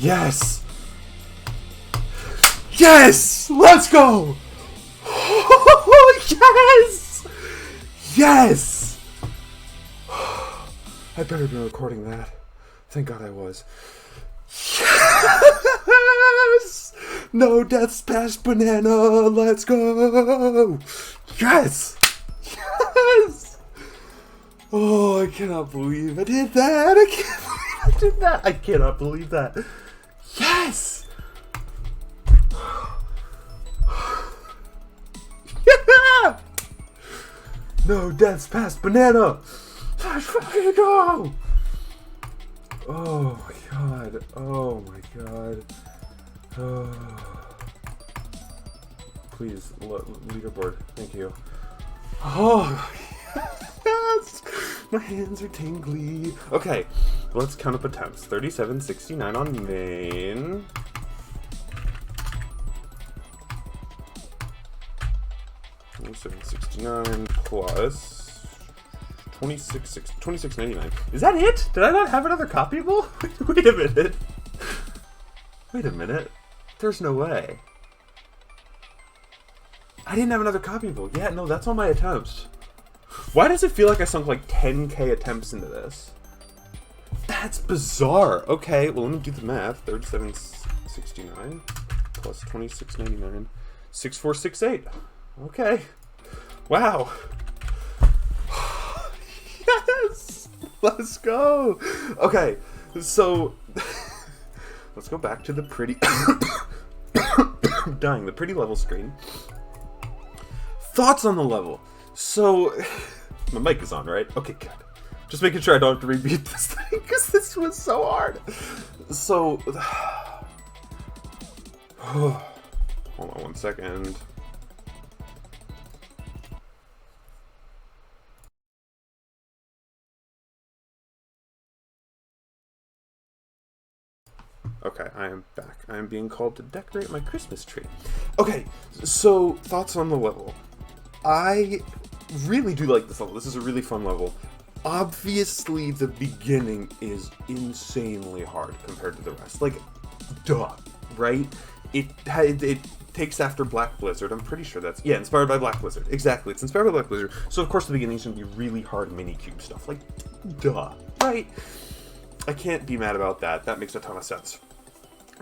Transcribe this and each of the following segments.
Yes! Yes! Let's go! Yes! Yes! I better have been recording that. Thank God I was. Yes! No deaths past banana. Let's go! Yes! Yes! Oh, I cannot believe I did that. I can't believe I did that. I cannot believe that. Yes! Yeah! No deaths past banana. Let's fucking go! Oh my god. Oh my god. Oh. Please, leaderboard. Thank you. Oh, yes! My hands are tingly. Okay, let's count up attempts. 3769 on main. $27.69 plus 26.99. Is that it? Did I not have another copyable? Wait a minute. Wait a minute. There's no way. I didn't have another copyable. Yeah, no, that's all my attempts. Why does it feel like I sunk like 10k attempts into this? That's bizarre. Okay, well, let me do the math. 37.69 plus 26.99. 6468. Okay. Wow. Yes! Let's go! Okay, so let's go back to the pretty dying, the pretty level screen. Thoughts on the level. So my mic is on, right? Okay, good. Just making sure I don't have to repeat this thing because this was so hard. So hold on one second. Okay, I am back. I am being called to decorate my Christmas tree. Okay, so thoughts on the level. I really do like this level. This is a really fun level. Obviously, the beginning is insanely hard compared to the rest. Like, duh, right? It takes after Black Blizzard. I'm pretty sure that's... Yeah, inspired by Black Blizzard. Exactly, it's inspired by Black Blizzard. So, of course, the beginning is going to be really hard mini-cube stuff. Like, duh, right? I can't be mad about that. That makes a ton of sense.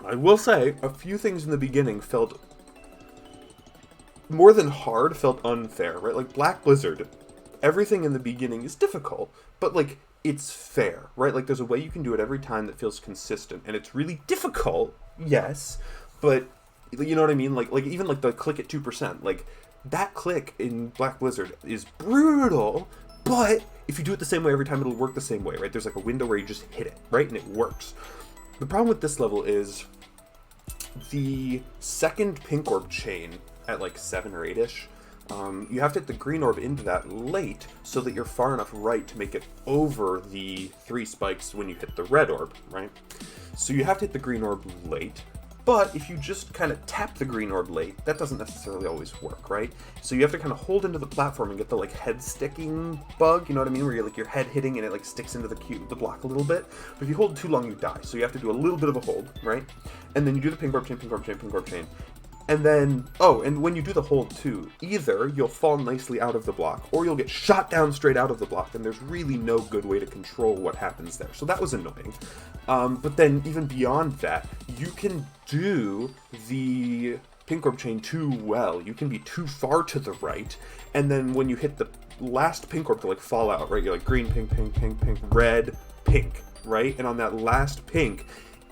I will say, a few things in the beginning felt... more than hard, felt unfair, right? Like, Black Blizzard, everything in the beginning is difficult, but, like, it's fair, right? Like, there's a way you can do it every time that feels consistent, and it's really difficult, yes, but, you know what I mean? Like even, like, the click at 2%, like, that click in Black Blizzard is brutal, but if you do it the same way every time, it'll work the same way, right? There's, like, a window where you just hit it, right? And it works. The problem with this level is the second pink orb chain at like 7 or 8-ish, you have to hit the green orb into that late so that you're far enough right to make it over the 3 spikes when you hit the red orb, right? So you have to hit the green orb late, but if you just kind of tap the green orb late, that doesn't necessarily always work, right? So you have to kind of hold into the platform and get the like head sticking bug, you know what I mean? Where you're like your head hitting and it like sticks into the block a little bit. But if you hold too long, you die. So you have to do a little bit of a hold, right? And then you do the pink orb chain, pink orb chain, pink orb chain. And then, oh, and when you do the hold too, either you'll fall nicely out of the block, or you'll get shot down straight out of the block, and there's really no good way to control what happens there. So that was annoying. But then, even beyond that, you can do the pink orb chain too well. You can be too far to the right, and then when you hit the last pink orb to like fall out, right, you're like green, pink, pink, pink, pink, red, pink, right? And on that last pink,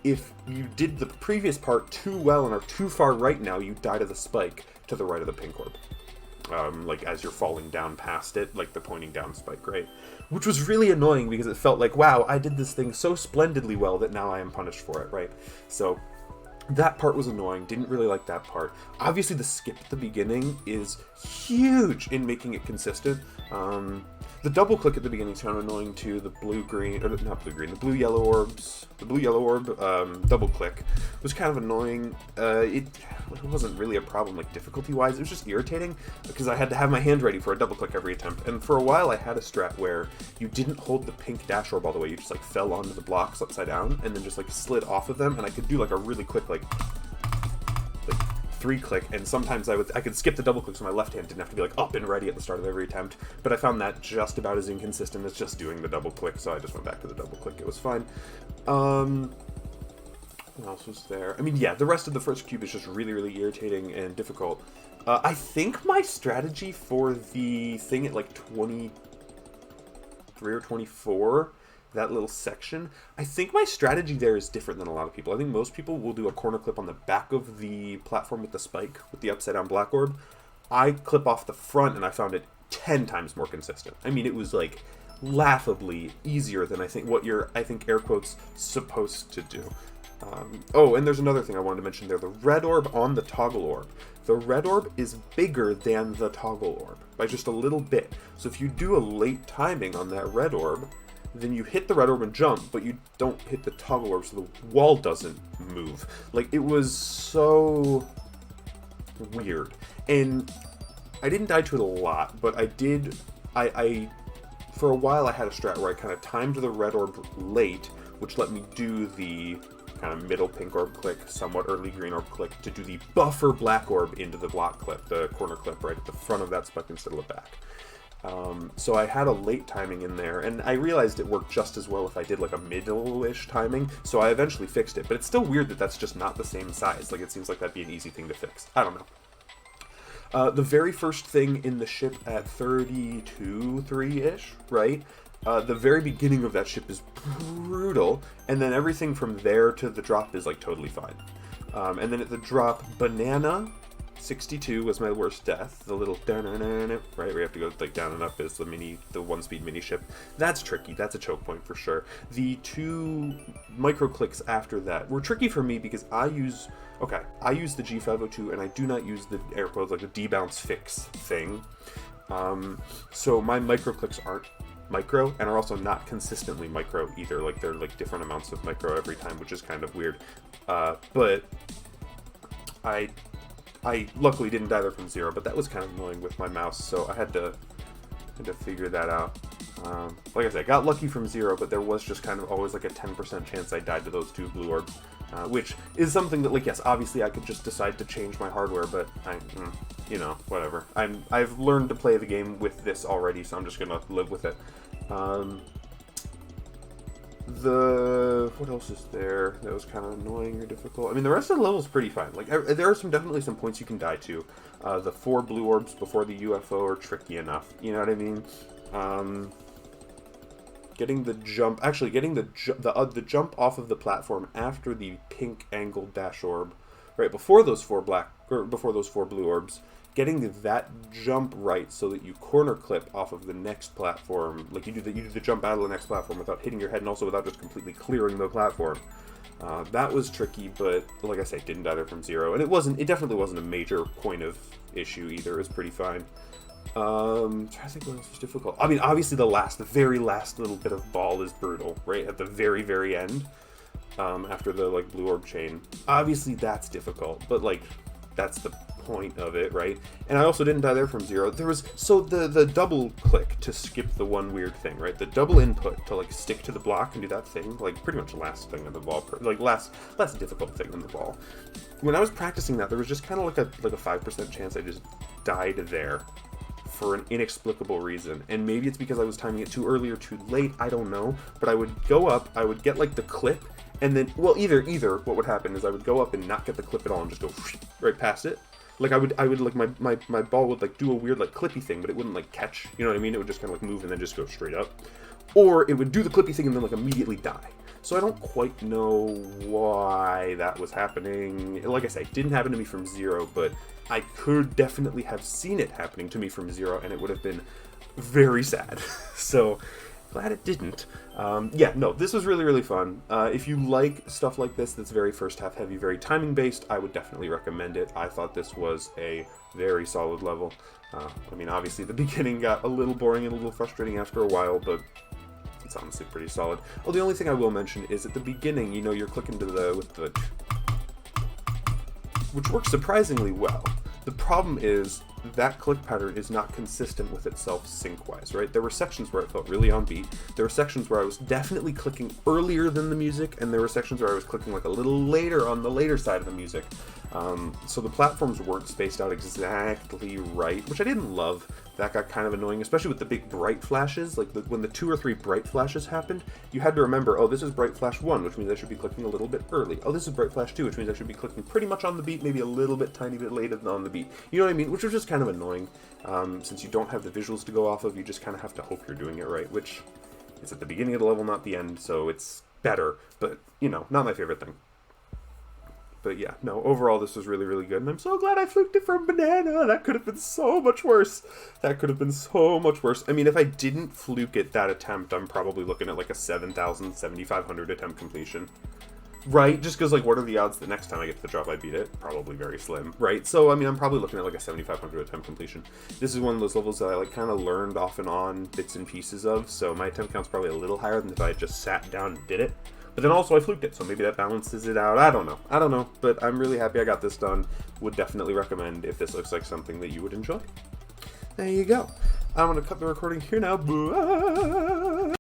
if you did the previous part too well and are too far right now, you die to the spike to the right of the pink orb. Like as you're falling down past it, like the pointing down spike, right? Which was really annoying because it felt like, wow, I did this thing so splendidly well that now I am punished for it, right? So that part was annoying, didn't really like that part. Obviously the skip at the beginning is huge in making it consistent. The double click at the beginning is kind of annoying too. The blue-green, or not blue-green, the blue-yellow orbs, the blue-yellow orb double click was kind of annoying. It wasn't really a problem, like, difficulty-wise. It was just irritating because I had to have my hand ready for a double click every attempt. And for a while, I had a strat where you didn't hold the pink dash orb all the way. You just, like, fell onto the blocks upside down and then just, like, slid off of them. And I could do, like, a really quick, like 3-click, and sometimes I could skip the double click so my left hand didn't have to be like up and ready at the start of every attempt, but I found that just about as inconsistent as just doing the double click, so I just went back to the double click. It was fine. What else was there? I mean, yeah, the rest of the first cube is just really, really irritating and difficult. I think my strategy for the thing at like 23 or 24, that little section, I think my strategy there is different than a lot of people. I think most people will do a corner clip on the back of the platform with the spike, with the upside down black orb. I clip off the front, and I found it 10 times more consistent. I mean, it was like laughably easier than I think what you're, I think, air quotes, supposed to do. Oh, and there's another thing I wanted to mention there. The red orb on the toggle orb. The red orb is bigger than the toggle orb by just a little bit. So if you do a late timing on that red orb, then you hit the red orb and jump, but you don't hit the toggle orb, so the wall doesn't move. Like, it was so weird. And I didn't die to it a lot, but I did, for a while I had a strat where I kind of timed the red orb late, which let me do the kind of middle pink orb click, somewhat early green orb click, to do the buffer black orb into the block clip, the corner clip right at the front of that spike instead of the back. So I had a late timing in there, and I realized it worked just as well if I did like a middle-ish timing, so I eventually fixed it. But it's still weird that that's just not the same size. Like, it seems like that'd be an easy thing to fix. I don't know. The very first thing in the ship at 32-3-ish, right? The very beginning of that ship is brutal, and then everything from there to the drop is like totally fine. And then at the drop, Banana 62 was my worst death. The little right, where you have to go like down and up is the 1-speed mini ship. That's tricky. That's a choke point for sure. The 2 micro clicks after that were tricky for me because I use the G502 and I do not use the air quotes like the debounce fix thing. So my micro clicks aren't micro and are also not consistently micro either. Like, they're like different amounts of micro every time, which is kind of weird. But I luckily didn't die there from 0, but that was kind of annoying with my mouse, so I had to figure that out. Like I said, I got lucky from 0, but there was just kind of always like a 10% chance I died to those 2 blue orbs, which is something that, like, yes, obviously I could just decide to change my hardware, but you know, whatever. I've learned to play the game with this already, so I'm just gonna live with it. What else is there that was kind of annoying or difficult? I mean, the rest of the level is pretty fine. Like, there are definitely some points you can die to. The 4 blue orbs before the UFO are tricky enough. You know what I mean? Getting the jump off of the platform after the pink angled dash orb, right before those 4 blue orbs. Getting that jump right so that you corner clip off of the next platform, like you do the jump out of the next platform without hitting your head and also without just completely clearing the platform. That was tricky, but like I say, didn't die there from 0, and it definitely wasn't a major point of issue either. It was pretty fine. Trying to think what else was difficult. I mean, obviously the very last little bit of ball is brutal, right at the very, very end, after the like blue orb chain. Obviously that's difficult, but like that's the point of it, right? And I also didn't die there from 0. There was the double click to skip the one weird thing, right? The double input to like stick to the block and do that thing, like pretty much the last thing in the ball, like last difficult thing in the ball. When I was practicing that, there was just kind of like a 5% chance I just died there for an inexplicable reason, and maybe it's because I was timing it too early or too late, I don't know, but I would go up, I would get like the clip, and then, well, either what would happen is I would go up and not get the clip at all and just go right past it. Like, I would like, my ball would like do a weird like clippy thing, but it wouldn't like catch, you know what I mean? It would just kind of like move and then just go straight up. Or it would do the clippy thing and then like immediately die. So I don't quite know why that was happening. Like I say, it didn't happen to me from 0, but I could definitely have seen it happening to me from 0, and it would have been very sad. So glad it didn't. Yeah, no, this was really, really fun. If you like stuff like this that's very first half heavy, very timing based, I would definitely recommend it. I thought this was a Very solid level. I mean, obviously the beginning got a little boring and a little frustrating after a while, but it's honestly pretty solid. Oh, the only thing I will mention is at the beginning, you know, you're clicking to which works surprisingly well. The problem is that click pattern is not consistent with itself sync-wise, right? There were sections where it felt really on beat. There were sections where I was definitely clicking earlier than the music, and there were sections where I was clicking like a little later on the later side of the music. So the platforms weren't spaced out exactly right, which I didn't love. That got kind of annoying, especially with the big bright flashes. Like when the 2 or 3 bright flashes happened, you had to remember, oh, this is bright flash 1, which means I should be clicking a little bit early. Oh, this is bright flash 2, which means I should be clicking pretty much on the beat, maybe a little bit, tiny bit later than on the beat. You know what I mean? Which was just kind of annoying. Since you don't have the visuals to go off of, you just kind of have to hope you're doing it right, which is at the beginning of the level, not the end, so it's better, but, you know, not my favorite thing. But yeah, no, overall this was really, really good, and I'm so glad I fluked it from Banana. That could have been so much worse. That could have been so much worse. I mean, if I didn't fluke it that attempt, I'm probably looking at like a 7,000, 7,500 attempt completion. Right? Just because, like, what are the odds that next time I get to the job I beat it? Probably very slim, right? So, I mean, I'm probably looking at like a 7,500 attempt completion. This is one of those levels that I, like, kind of learned off and on bits and pieces of, so my attempt count's probably a little higher than if I had just sat down and did it. But then also I fluked it, so maybe that balances it out. I don't know, but I'm really happy I got this done. Would definitely recommend if this looks like something that you would enjoy. There you go. I'm going to cut the recording here now. Bye.